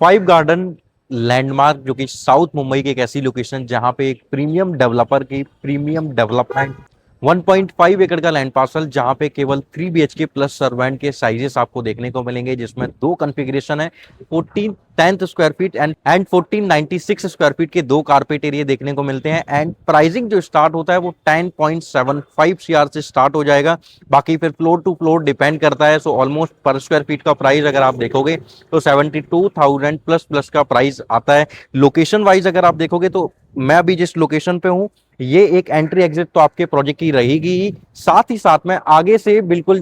Five garden landmark जो कि south Mumbai की एक ऐसी लोकेशन जहां पे एक प्रीमियम डेवलपर की प्रीमियम डेवलपमेंट 1.5 एकड़ का लैंड पार्सल जहां पे केवल 3 BHK प्लस सर्वेंट के साइजेस आपको देखने को मिलेंगे, जिसमें दो कॉन्फ़िगरेशन है, 1410 square feet and 1496 square feet के दो कारपेट एरिया देखने को मिलते हैं। एंड प्राइसिंग जो स्टार्ट होता है वो 10.75 CR से स्टार्ट हो जाएगा। बाकी फिर फ्लोर टू फ्लोर डिपेंड करता है। सो ऑलमोस्ट पर स्क्वायर फीट का प्राइस अगर आप देखोगे तो 72,000 प्लस प्लस का प्राइस आता है। लोकेशन वाइज अगर आप देखोगे तो मैं अभी जिस लोकेशन पे हूँ, ये एक एंट्री एग्जिट तो आपके प्रोजेक्ट की रहेगी ही, साथ ही साथ में आगे से बिल्कुल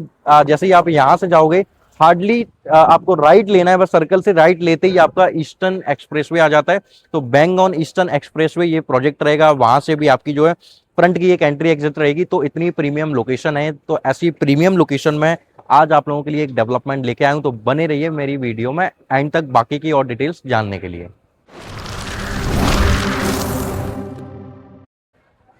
जैसे ही आप यहां से जाओगे हार्डली आपको राइट लेना है, बस सर्कल से राइट लेते ही आपका ईस्टर्न एक्सप्रेसवे आ जाता है। तो बैंग ऑन ईस्टर्न एक्सप्रेसवे ये प्रोजेक्ट रहेगा, वहां से भी आपकी जो है फ्रंट की एक एंट्री एग्जिट रहेगी। तो इतनी प्रीमियम लोकेशन है, तो ऐसी प्रीमियम लोकेशन में आज आप लोगों के लिए एक डेवलपमेंट लेके आया हूं। तो बने रहिए मेरी वीडियो में एंड तक बाकी की और डिटेल्स जानने के लिए।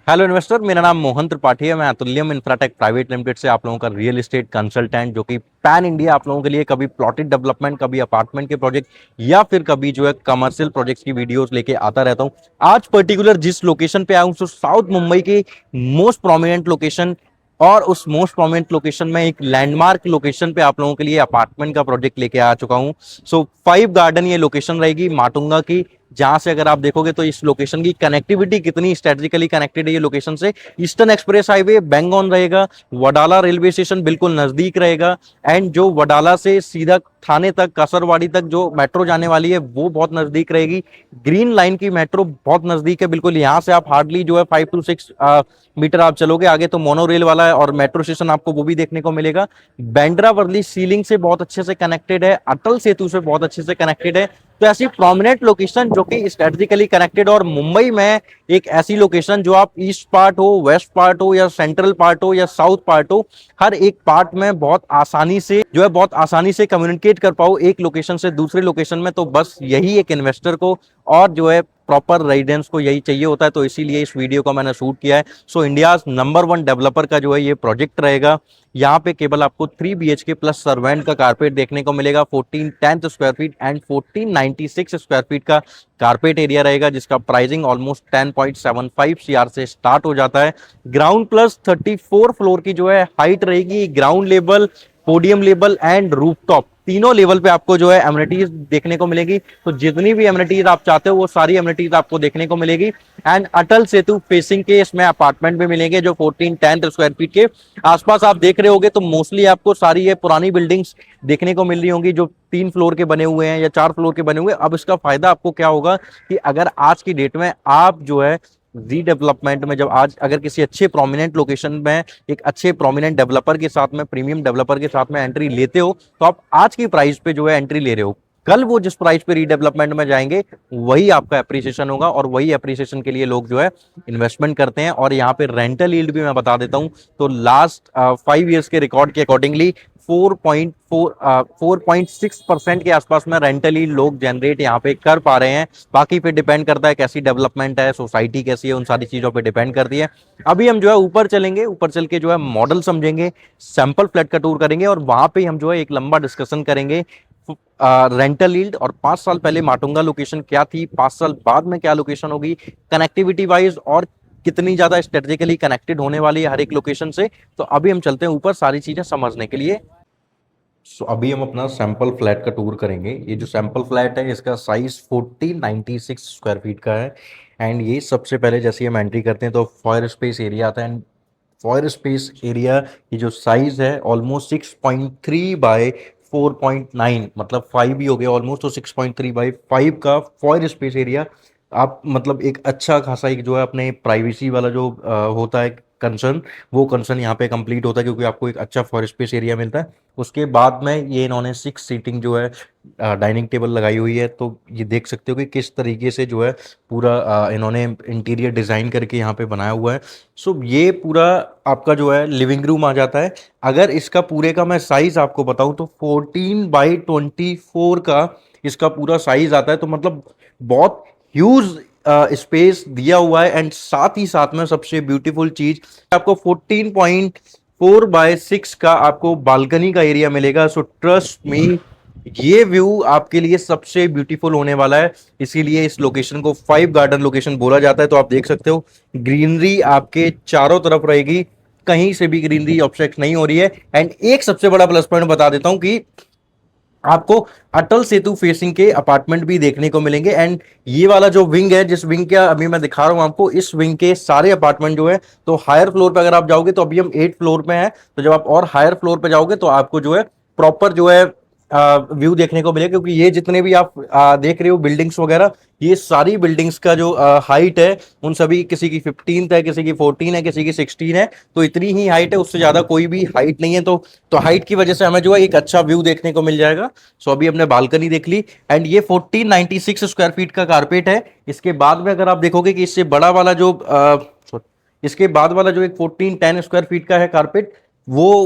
हेलो इन्वेस्टर, मेरा नाम मोहन त्रिपाठी है। मैं अतुल्यम इंफ्राटेक प्राइवेट लिमिटेड से आप लोगों का रियल एस्टेट कंसल्टेंट, जो कि पैन इंडिया आप लोगों के लिए कभी प्लॉटेड डेवलपमेंट, कभी अपार्टमेंट के प्रोजेक्ट या फिर कभी जो है कमर्शियल प्रोजेक्ट्स की वीडियोस लेके आता रहता हूं। आज पर्टिकुलर जिस लोकेशन पे आया हूं, साउथ मुंबई की मोस्ट प्रोमिनेंट लोकेशन, और उस मोस्ट प्रोमिनेंट लोकेशन में एक लैंडमार्क लोकेशन पे आप लोगों के लिए अपार्टमेंट का प्रोजेक्ट लेके आ चुका हूं। सो फाइव गार्डन ये लोकेशन रहेगी माटुंगा की, जहां से अगर आप देखोगे तो इस लोकेशन की कनेक्टिविटी कितनी स्ट्रेटेजिकली कनेक्टेड है ये लोकेशन से। Eastern express highway bang on रहेगा, वडाला रेलवे स्टेशन बिल्कुल नजदीक रहेगा, एंड जो वडाला से सीधा थाने तक, कसरवाड़ी तक जो मेट्रो जाने वाली है वो बहुत नजदीक रहेगी। ग्रीन लाइन की मेट्रो बहुत नजदीक है बिल्कुल। यहाँ से आप हार्डली जो है 5 to 6 मीटर आप चलोगे आगे तो मोनो रेल वाला है और मेट्रो स्टेशन आपको वो भी देखने को मिलेगा। बैंड्रा वर्ली सीलिंग से बहुत अच्छे से कनेक्टेड है, अटल सेतु से बहुत अच्छे से कनेक्टेड है। तो ऐसी प्रोमिनेंट लोकेशन जो कि स्ट्रेटेजिकली कनेक्टेड, और मुंबई में एक ऐसी लोकेशन जो आप ईस्ट पार्ट हो, वेस्ट पार्ट हो, या सेंट्रल पार्ट हो, या साउथ पार्ट हो, हर एक पार्ट में बहुत आसानी से जो है बहुत आसानी से कम्युनिकेट कर पाओ एक लोकेशन से दूसरे लोकेशन में। तो बस यही एक इन्वेस्टर को और जो है प्रॉपर रेजिडेंस को यही चाहिए होता है। तो इसीलिए इस वीडियो को मैंने शूट किया है। सो इंडिया नंबर 1 डेवलपर का जो है ये प्रोजेक्ट रहेगा। यहाँ पे केवल आपको 3 BHK प्लस सर्वेंट का कारपेट देखने को मिलेगा, 1410 square feet and 1496 square feet का कारपेट एरिया रहेगा, जिसका प्राइसिंग ऑलमोस्ट 10.75 CR से स्टार्ट हो जाता है। ग्राउंड प्लस 34 फ्लोर की जो है हाइट रहेगी। Ground level, podium level and rooftop तीनों लेवल पे आपको जो है एमिनिटीज देखने को मिलेगी। तो जितनी भी एमिनिटीज आप चाहते हो वो सारी एमिनिटीज आपको देखने को मिलेगी। एंड अटल सेतु फेसिंग के इसमें अपार्टमेंट भी मिलेंगे जो 1410 स्क्वायर फीट के आसपास आप देख रहे होगे। तो मोस्टली आपको सारी ये पुरानी बिल्डिंग्स देखने को मिल रही होंगी जो 3 फ्लोर के बने हुए हैं या 4 फ्लोर के बने हुए हैं। अब इसका फायदा आपको क्या होगा कि अगर आज की डेट में आप जो है रीडेवलपमेंट में, जब आज अगर किसी अच्छे प्रोमिनेंट लोकेशन में एक अच्छे प्रोमिनेंट डेवलपर के साथ में, प्रीमियम डेवलपर के साथ में एंट्री लेते हो, तो आप आज की प्राइस पे जो है एंट्री ले रहे हो, कल वो जिस प्राइस पे रीडेवलपमेंट में जाएंगे वही आपका एप्रिसिएशन होगा, और वही एप्रिसिएशन के लिए लोग जो है इन्वेस्टमेंट करते हैं। और यहाँ पे रेंटल यील्ड भी मैं बता देता हूँ, तो लास्ट 5 ईयर्स के रिकॉर्ड के अकॉर्डिंगली 4.6% के आसपास में रेंटल यील्ड लोग जनरेट यहाँ पे कर पा रहे हैं। बाकी पे डिपेंड करता है कैसी डेवलपमेंट है, सोसाइटी कैसी है, उन सारी चीजों पे डिपेंड करती है। अभी हम जो है ऊपर चलेंगे, ऊपर चल के जो है मॉडल समझेंगे, सैंपल फ्लैट का टूर करेंगे, और वहां पे हम जो है एक लंबा डिस्कशन करेंगे रेंटल यील्ड, और 5 साल पहले माटुंगा लोकेशन क्या थी, 5 साल बाद में क्या लोकेशन होगी, कनेक्टिविटी वाइज, और कितनी ज्यादा स्ट्रेटेजिकली कनेक्टेड होने वाली है हर एक लोकेशन से। तो अभी हम चलते हैं ऊपर सारी चीजें समझने के लिए। अभी हम अपना सैंपल फ्लैट का टूर करेंगे। ये जो सैंपल फ्लैट है इसका साइज 1496 स्क्वायर फीट का है। एंड ये सबसे पहले जैसे हम एंट्री करते हैं तो फॉयर स्पेस एरिया आता है। एंड फॉयर स्पेस एरिया ये जो साइज है ऑलमोस्ट 6.3 बाय 4.9, मतलब 5 ही हो गया ऑलमोस्ट। तो 6.3 बाय 5 का फॉयर स्पेस एरिया आप मतलब एक अच्छा खासा एक जो है अपने प्राइवेसी वाला जो होता है कंसर्न, वो कंसर्न यहाँ पे कंप्लीट होता है, क्योंकि आपको एक अच्छा फॉर स्पेस एरिया मिलता है। उसके बाद में ये इन्होंने 6 सीटिंग जो है डाइनिंग टेबल लगाई हुई है। तो ये देख सकते हो कि किस तरीके से जो है पूरा इन्होंने इंटीरियर डिज़ाइन करके यहाँ पे बनाया हुआ है। सो ये पूरा आपका जो है लिविंग रूम आ जाता है। अगर इसका पूरे का मैं साइज़ आपको बताऊँ तो 14/24 का इसका पूरा साइज़ आता है। तो मतलब बहुत ह्यूज स्पेस दिया हुआ है। एंड साथ ही साथ में सबसे ब्यूटीफुल चीज आपको 14.4/6 का आपको बालकनी का एरिया मिलेगा। सो ट्रस्ट मी, ये व्यू आपके लिए सबसे ब्यूटीफुल होने वाला है, इसीलिए इस लोकेशन को 5 गार्डन लोकेशन बोला जाता है। तो आप देख सकते हो ग्रीनरी आपके चारों तरफ रहेगी, कहीं से भी ग्रीनरी ऑब्स्ट्रक्ट नहीं हो रही है। एंड एक सबसे बड़ा प्लस पॉइंट बता देता हूं कि आपको अटल सेतु फेसिंग के अपार्टमेंट भी देखने को मिलेंगे। एंड ये वाला जो विंग है, जिस विंग का अभी मैं दिखा रहा हूं आपको, इस विंग के सारे अपार्टमेंट जो है, तो हायर फ्लोर पे अगर आप जाओगे, तो अभी हम 8 फ्लोर पे हैं, तो जब आप और हायर फ्लोर पे जाओगे तो आपको जो है प्रॉपर जो है व्यू देखने को मिलेगा। क्योंकि ये जितने भी आप देख रहे हो बिल्डिंग्स वगैरह, ये सारी बिल्डिंग्स का जो हाइट है, उन सभी, किसी की 15 है, किसी की 14 है, किसी की 16 है, तो इतनी ही हाइट है, उससे ज्यादा कोई भी हाइट नहीं है। तो हाइट की वजह से हमें जो है एक अच्छा व्यू देखने को मिल जाएगा। सो अभी हमने बालकनी देख ली। एंड ये 1496 स्क्वायर फीट का कारपेट है। इसके बाद में अगर आप देखोगे कि इससे बड़ा वाला जो इसके बाद वाला जो एक 1410 स्क्वायर फीट का है कारपेट, वो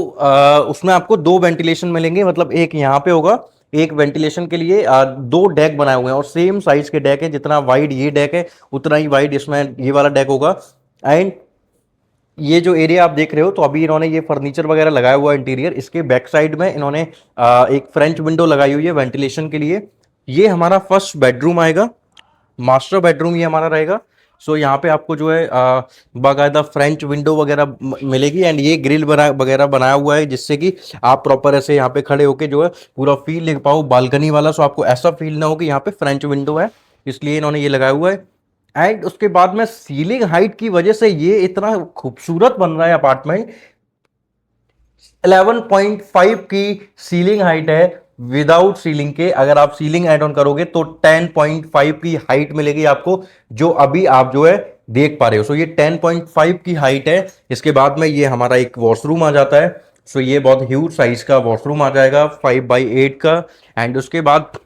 उसमें आपको 2 वेंटिलेशन मिलेंगे। मतलब एक यहाँ पे होगा, एक वेंटिलेशन के लिए 2 डेक बनाए हुए हैं, और सेम साइज के डेक है, जितना वाइड ये डेक है उतना ही वाइड इसमें ये वाला डेक होगा। एंड ये जो एरिया आप देख रहे हो, तो अभी इन्होंने ये फर्नीचर वगैरह लगाया हुआ है इंटीरियर। इसके बैक साइड में इन्होंने एक फ्रेंच विंडो लगाई हुई है वेंटिलेशन के लिए। ये हमारा फर्स्ट बेडरूम आएगा, मास्टर बेडरूम ये हमारा रहेगा। सो यहाँ पे आपको जो है बाकायदा फ्रेंच विंडो वगैरह मिलेगी। एंड ये ग्रिल बना वगैरह बनाया हुआ है, जिससे कि आप प्रॉपर ऐसे यहाँ पे खड़े होके जो है पूरा फील ले पाओ बालकनी वाला। सो आपको ऐसा फील ना हो कि यहाँ पे फ्रेंच विंडो है, इसलिए इन्होंने ये लगाया हुआ है। एंड उसके बाद में सीलिंग हाइट की वजह से ये इतना खूबसूरत बन रहा है अपार्टमेंट। 11.5 की सीलिंग हाइट है, विदाउट सीलिंग के। अगर आप सीलिंग ऐड ऑन करोगे तो 10.5 की हाइट मिलेगी आपको, जो अभी आप जो है देख पा रहे हो। सो ये 10.5 की हाइट है। इसके बाद में ये हमारा एक वॉशरूम आ जाता है। सो ये बहुत ह्यूज साइज का वॉशरूम आ जाएगा, 5x8 का। एंड उसके बाद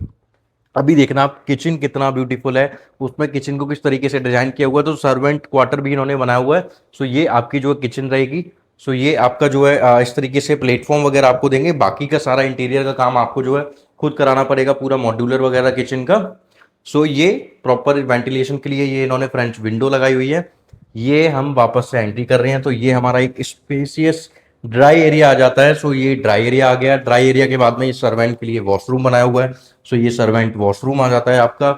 अभी देखना आप किचन कितना ब्यूटीफुल है, उसमें किचन को किस तरीके से डिजाइन किया हुआ है। तो सर्वेंट क्वार्टर भी इन्होंने बनाया हुआ है। सो ये आपकी जो किचन रहेगी। सो ये आपका जो है इस तरीके से प्लेटफॉर्म वगैरह आपको देंगे। बाकी का सारा इंटीरियर का काम आपको जो है खुद कराना पड़ेगा, पूरा मॉड्यूलर वगैरह किचन का। सो ये प्रॉपर वेंटिलेशन के लिए ये इन्होंने फ्रेंच विंडो लगाई हुई है। ये हम वापस से एंट्री कर रहे हैं, तो ये हमारा एक स्पेसियस ड्राई एरिया आ जाता है। सो ये ड्राई एरिया आ गया। ड्राई एरिया के बाद में ये सर्वेंट के लिए वॉशरूम बनाया हुआ है। सो ये सर्वेंट वॉशरूम आ जाता है आपका।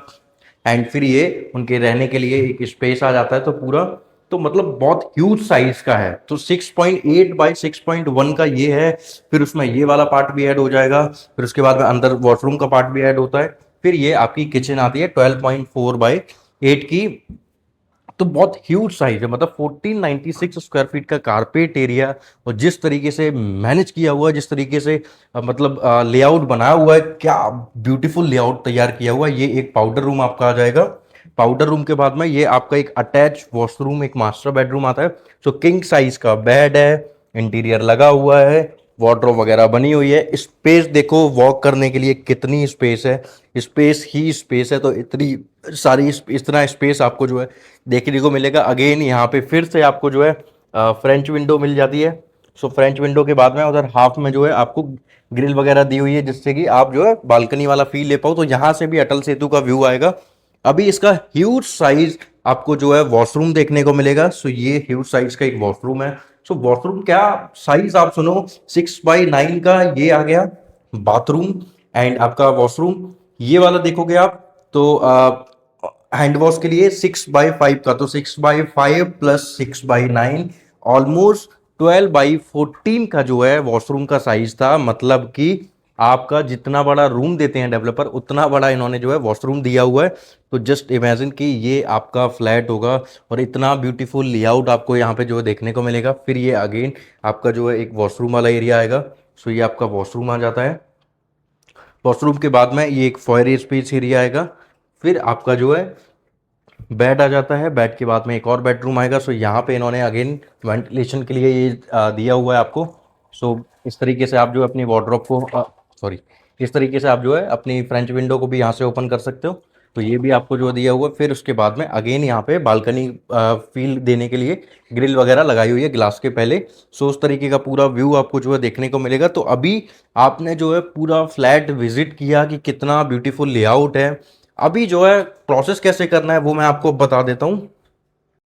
एंड फिर ये उनके रहने के लिए एक स्पेस आ जाता है। तो पूरा, तो मतलब बहुत ह्यूज साइज का है। तो 6.8 बाई 6.1 का ये है। फिर उसमें ये वाला पार्ट भी ऐड हो जाएगा। फिर उसके बाद में अंदर वॉशरूम का पार्ट भी ऐड होता है। फिर ये आपकी किचन आती है 12.4 बाई 8 की। तो बहुत ह्यूज साइज है, मतलब 1496 स्क्वायर फीट का कारपेट एरिया। और जिस तरीके से मैनेज किया हुआ है, जिस तरीके से मतलब लेआउट बनाया हुआ है, क्या ब्यूटीफुल लेआउट तैयार किया हुआ है। ये एक पाउडर रूम आपका आ जाएगा। पाउडर रूम के बाद में ये आपका एक अटैच वॉशरूम, एक मास्टर बेडरूम आता है। सो किंग साइज का बेड है, इंटीरियर लगा हुआ है, वार्डरोब वगैरह बनी हुई है। स्पेस देखो वॉक करने के लिए कितनी स्पेस है, स्पेस ही स्पेस है। तो इतनी सारी इतना स्पेस आपको जो है देखने को मिलेगा। अगेन यहाँ पे फिर से आपको जो है फ्रेंच विंडो मिल जाती है। सो फ्रेंच विंडो के बाद में उधर हाफ में जो है आपको ग्रिल वगैरह दी हुई है, जिससे कि आप जो है बालकनी वाला फील ले पाओ। तो यहाँ से भी अटल सेतु का व्यू आएगा। अभी इसका ह्यूज साइज आपको जो है वॉशरूम देखने को मिलेगा। सो ये ह्यूज साइज का एक वॉशरूम है। सो वॉशरूम क्या साइज आप सुनो, 6x9 का ये आ गया बाथरूम। एंड आपका वॉशरूम ये वाला देखोगे आप, तो हैंड वॉश के लिए 6x5 का, तो 6x5 plus 6x9 almost 12x14 का जो है वॉशरूम का साइज था। मतलब कि आपका जितना बड़ा रूम देते हैं डेवलपर, उतना बड़ा इन्होंने जो है वॉशरूम दिया हुआ है। तो जस्ट इमेजिन कि ये आपका फ्लैट होगा और इतना ब्यूटीफुल लेआउट आपको यहाँ पे जो है देखने को मिलेगा। फिर ये अगेन आपका जो है एक वॉशरूम वाला एरिया आएगा। सो ये आपका वॉशरूम आ जाता है। वॉशरूम के बाद में ये एक फॉयर स्पेस एरिया आएगा। फिर आपका जो है बेड आ जाता है। बेड के बाद में एक और बेडरूम आएगा। सो यहाँ पे इन्होंने अगेन वेंटिलेशन के लिए ये दिया हुआ है आपको। सो इस तरीके से आप जो है अपनी वार्डरोब को, सॉरी, इस तरीके से आप जो है अपनी फ्रेंच विंडो को भी यहाँ से ओपन कर सकते हो। तो ये भी आपको जो दिया हुआ है। फिर उसके बाद में अगेन यहाँ पे बालकनी फील देने के लिए ग्रिल वगैरह लगाई हुई है ग्लास के पहले। सो उस तरीके का पूरा व्यू आपको जो है देखने को मिलेगा। तो अभी आपने जो है पूरा फ्लैट विजिट किया कि कितना ब्यूटीफुल लेआउट है। अभी जो है प्रोसेस कैसे करना है वो मैं आपको बता देता हूँ।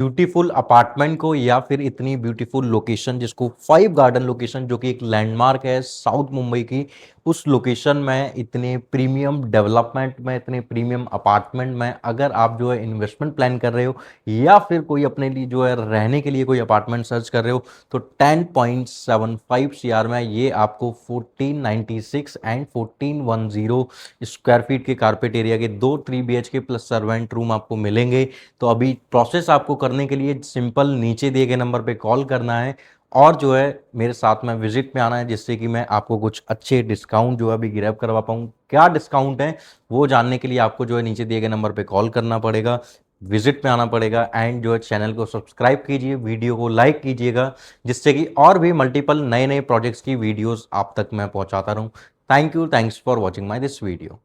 ब्यूटीफुल अपार्टमेंट को या फिर इतनी ब्यूटीफुल लोकेशन, जिसको 5 गार्डन लोकेशन, जो कि एक लैंडमार्क है साउथ मुंबई की, उस लोकेशन में, इतने प्रीमियम डेवलपमेंट में, इतने प्रीमियम अपार्टमेंट में अगर आप जो है इन्वेस्टमेंट प्लान कर रहे हो या फिर कोई अपने लिए जो है रहने के लिए कोई अपार्टमेंट सर्च कर रहे हो, तो 10.75 सीआर में ये आपको 1496 एंड 1410 स्क्वायर फीट के कारपेट एरिया के 2 3 BHK प्लस सर्वेंट रूम आपको मिलेंगे। तो अभी प्रोसेस आपको करने के लिए सिंपल नीचे दिए गए नंबर पे कॉल करना है और जो है मेरे साथ में विजिट में आना है, जिससे कि मैं आपको कुछ अच्छे डिस्काउंट जो है अभी ग्रैब करवा पाऊँ। क्या डिस्काउंट है वो जानने के लिए आपको जो है नीचे दिए गए नंबर पे कॉल करना पड़ेगा, विजिट में आना पड़ेगा एंड जो है चैनल को सब्सक्राइब कीजिए, वीडियो को लाइक कीजिएगा, जिससे कि और भी मल्टीपल नए नए प्रोजेक्ट्स की वीडियोस आप तक मैं पहुंचाता रहूं। Thank you, thanks for watching my this video.